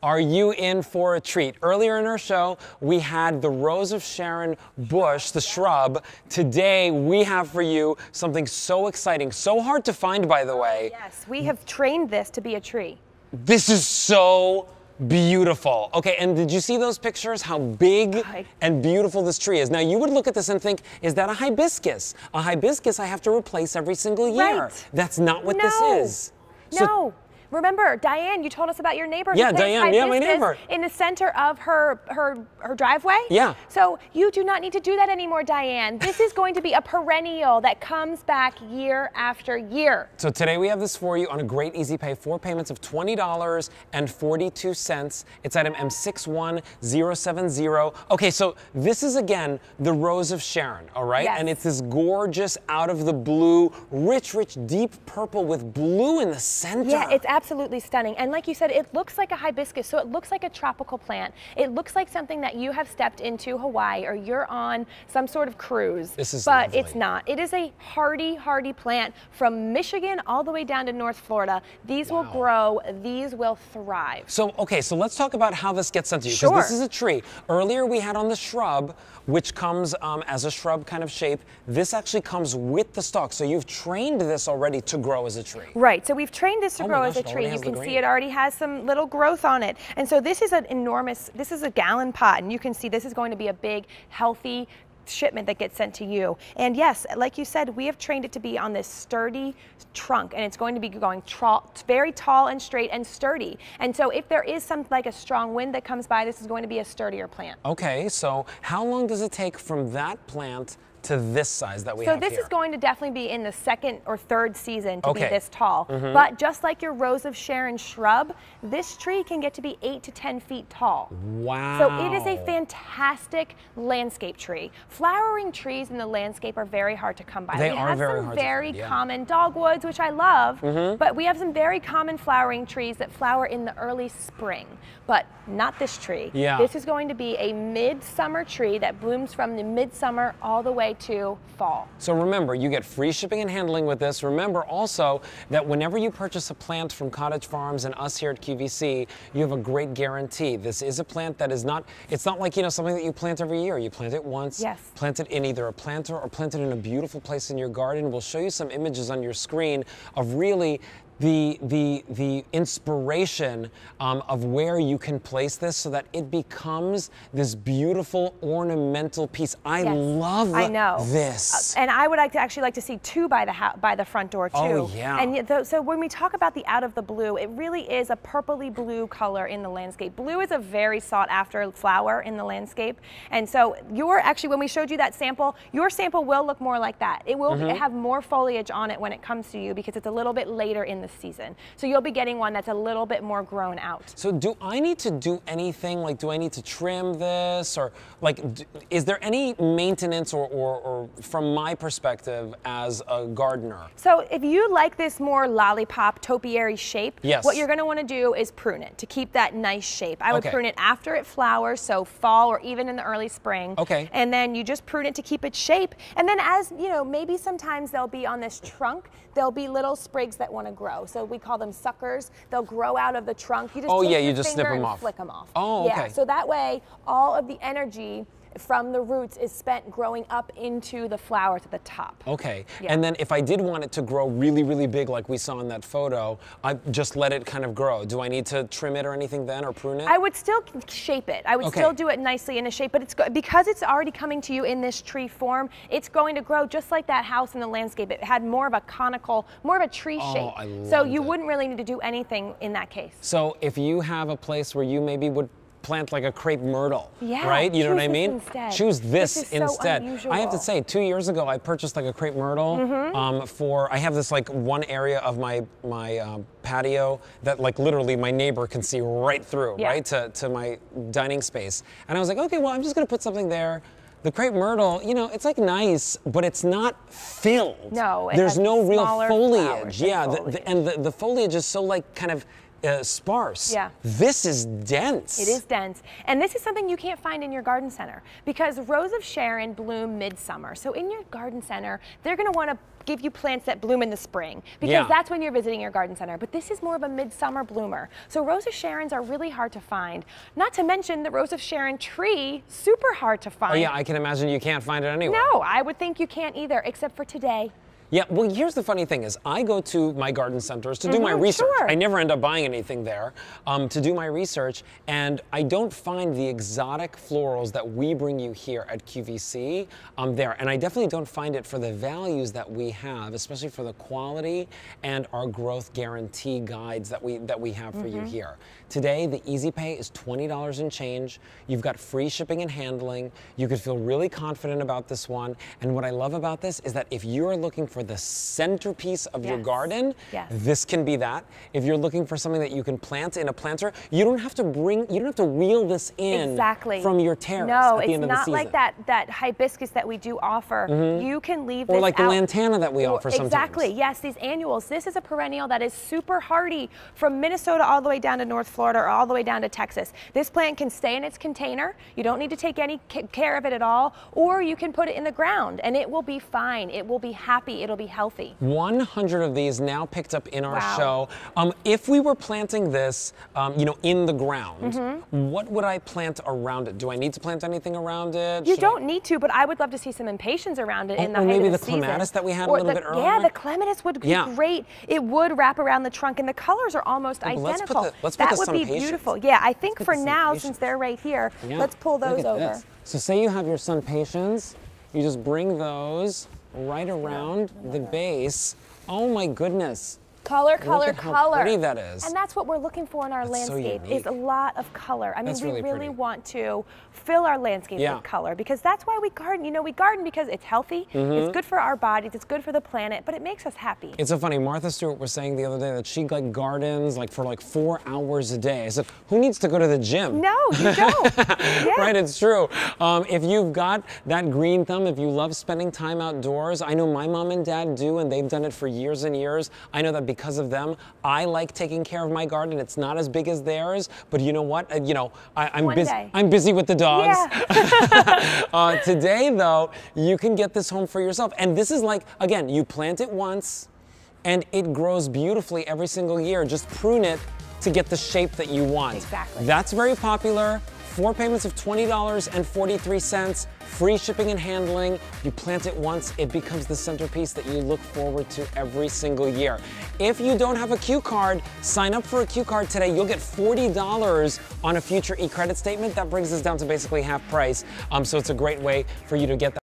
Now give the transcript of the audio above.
Are you in for a treat? Earlier in our show, we had the Rose of Sharon bush, the shrub. Today, we have for you something so exciting, so hard to find, by the way. Yes, we have trained this to be a tree. This is so beautiful. Okay, and did you see those pictures? How big and beautiful this tree is. Now, you would look at this and think, is that a hibiscus? A hibiscus I have to replace every single year. Right. That's not what this is. No. Remember, Diane, you told us about your neighbor. Yeah, Diane, yeah, my neighbor. In the center of her driveway? Yeah. So you do not need to do that anymore, Diane. This is going to be a perennial that comes back year after year. So today we have this for you on a great easy pay, 4 payments of $20.42. It's item M61070. Okay, so this is again the Rose of Sharon, all right? Yes. And it's this gorgeous out of the blue, rich, deep purple with blue in the center. Yeah, it's absolutely stunning. And like you said, it looks like a hibiscus, so it looks like a tropical plant. It looks like something that you have stepped into Hawaii or you're on some sort of cruise. This is but lovely. It's not. It is a hardy plant from Michigan all the way down to North Florida. These will grow, these will thrive. So, okay, so let's talk about how this gets sent to you. Sure. Because this is a tree. Earlier we had on the shrub, which comes as a shrub kind of shape. This actually comes with the stalk. So you've trained this already to grow as a tree. Right, so we've trained this to grow as a tree. You can see it already has some little growth on it. And so this is this is a gallon pot, and you can see this is going to be a big, healthy shipment that gets sent to you. And yes, like you said, we have trained it to be on this sturdy trunk, and it's going to be going very tall and straight and sturdy. And so if there is like a strong wind that comes by, this is going to be a sturdier plant. Okay, so how long does it take from that plant to this size that we have here? So this is going to definitely be in the second or third season to be this tall. Mm-hmm. But just like your Rose of Sharon shrub, this tree can get to be 8 to 10 feet tall. Wow. So it is a fantastic landscape tree. Flowering trees in the landscape are very hard to come by. They we are have very some hard to very find, yeah. common dogwoods, which I love, Mm-hmm. but we have some very common flowering trees that flower in the early spring. But not this tree. Yeah. This is going to be a midsummer tree that blooms from the midsummer all the way to fall. So remember, you get free shipping and handling with this. Remember also that whenever you purchase a plant from Cottage Farms and us here at QVC, you have a great guarantee. This is a plant that is not, it's not like, something that you plant every year. You plant it once, Yes. plant it in either a planter or plant it in a beautiful place in your garden. We'll show you some images on your screen of really the inspiration of where you can place this so that it becomes this beautiful ornamental piece. I love this. And I would actually like to see two by the front door too. Oh yeah. And so when we talk about the out of the blue, it really is a purpley blue color in the landscape. Blue is a very sought after flower in the landscape. And so when we showed you that sample, your sample will look more like that. It will have more foliage on it when it comes to you because it's a little bit later in the season. So you'll be getting one that's a little bit more grown out. So do I need to do anything? Like, do I need to trim this? Or like, is there any maintenance or from my perspective as a gardener? So if you like this more lollipop topiary shape, yes. what you're going to want to do is prune it to keep that nice shape. I would prune it after it flowers, so fall or even in the early spring. Okay. And then you just prune it to keep its shape. And then maybe sometimes they'll be on this trunk, there'll be little sprigs that want to grow. So we call them suckers. They'll grow out of the trunk. You just take your just finger snip them and off. flick them off. Oh, okay. Yeah, so that way all of the energy from the roots is spent growing up into the flowers at the top. Okay, Yeah. and then if I did want it to grow really big like we saw in that photo, I just let it kind of grow. Do I need to trim it or anything then or prune it? I would still shape it. I would still do it nicely in a shape, but because it's already coming to you in this tree form, it's going to grow just like that house in the landscape. It had more of a conical, more of a tree shape. I So you loved it. wouldn't really need to do anything in that case. So if you have a place where you maybe would plant like a crepe myrtle, Yeah, right? You know what I choose this mean? instead. Choose this This is so instead. unusual. I have to say, 2 years ago, I purchased like a crepe myrtle I have this like one area of my patio that like literally my neighbor can see right through, right, to my dining space. And I was like, okay, well, I'm just gonna put something there. The crepe myrtle, it's like nice, but it's not filled. No, it there's has no real smaller foliage. flowers than Yeah, foliage. and the foliage is so like kind of sparse. Yeah. This is dense. It is dense. And this is something you can't find in your garden center because Rose of Sharon bloom midsummer. So in your garden center, they're going to want to give you plants that bloom in the spring because that's when you're visiting your garden center. But this is more of a midsummer bloomer. So Rose of Sharons are really hard to find. Not to mention the Rose of Sharon tree, super hard to find. Oh yeah, I can imagine you can't find it anywhere. No, I would think you can't either, except for today. Yeah, well, here's the funny thing is I go to my garden centers to do my research. Sure. I never end up buying anything there to do my research, and I don't find the exotic florals that we bring you here at QVC there. And I definitely don't find it for the values that we have, especially for the quality and our growth guarantee guides that we have for you here. Today, the Easy Pay is $20 and change. You've got free shipping and handling. You could feel really confident about this one. And what I love about this is that if you're looking for the centerpiece of your garden, this can be that. If you're looking for something that you can plant in a planter, you don't have to wheel this in from your terrace No, at the end of the season. it's not like that hibiscus that we do offer. You can leave this or like the out. lantana that we offer sometimes. Exactly, yes, these annuals. This is a perennial that is super hardy from Minnesota all the way down to North Florida or all the way down to Texas. This plant can stay in its container. You don't need to take any care of it at all, or you can put it in the ground and it will be fine. It will be happy. It'll be healthy. 100 of these now picked up in our show. If we were planting this, in the ground, what would I plant around it? Do I need to plant anything around it? You don't need to, but I would love to see some impatiens around it in the height maybe of the the season. clematis that we had a little bit earlier. Yeah, the clematis would be great. It would wrap around the trunk, and the colors are almost identical. That would be beautiful. Yeah, I think for now, since they're right here, let's pull those over. This. So say you have your sun patiens, you just bring those right around the base. Oh my goodness. Color, Look at how pretty that is. And that's what we're looking for in our landscape, is a lot of color. I mean, we really want to fill our landscape with color because that's why we garden. You know, we garden because it's healthy, it's good for our bodies, it's good for the planet, but it makes us happy. It's so funny. Martha Stewart was saying the other day that she gardens for 4 hours a day. I said, who needs to go to the gym? No, you don't. Right, it's true. If you've got that green thumb, if you love spending time outdoors, I know my mom and dad do, and they've done it for years and years. I know that because of them, I like taking care of my garden. It's not as big as theirs, but you know what? I'm busy with the dogs. Yeah. Today, though, you can get this home for yourself. And this is again, you plant it once, and it grows beautifully every single year. Just prune it to get the shape that you want. Exactly. That's very popular. 4 payments of $20.43, free shipping and handling. You plant it once, it becomes the centerpiece that you look forward to every single year. If you don't have a Q card, sign up for a Q card today. You'll get $40 on a future e-credit statement. That brings us down to basically half price. So it's a great way for you to get that.